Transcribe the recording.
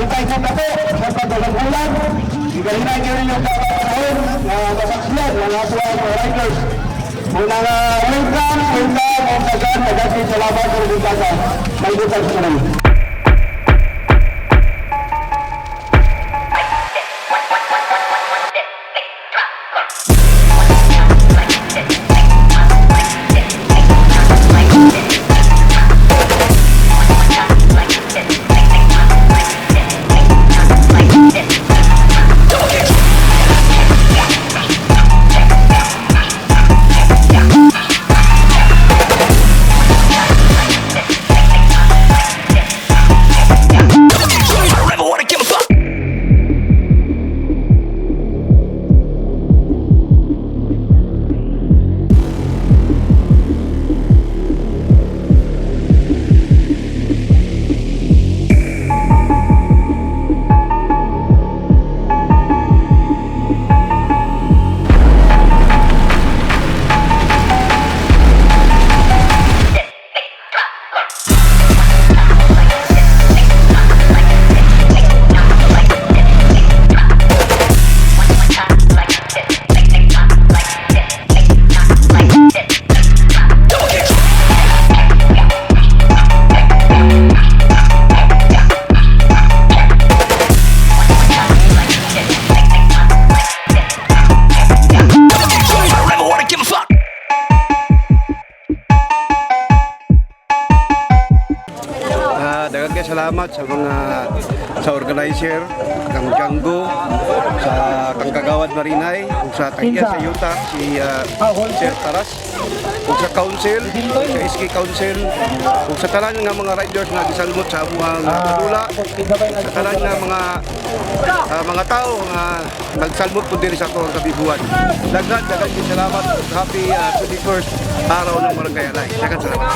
hintay sa tapo sa pagdalagulan. Igalinay nyo rin yung pagkakaroon na masaksiyan ng ato ang riders. Muna nga, welcome, ang tagan, nagagin salamat sa Gegato. May bukas ka namin. Salamat sa organizer kang Janggo, sa kang Kagawad Marinay, sa tagiya sa Yuta si Sir Taras, ug sa council, sa SK council, ug sa tanan nga mga riders nga gisalmot sa among padula, sa tanan nga mga tao nga nagsalmot pud diri sa atong kabibuan. Daghan salamat. Happy 21st araw ng BRGY.ALAE. Daghan salamat.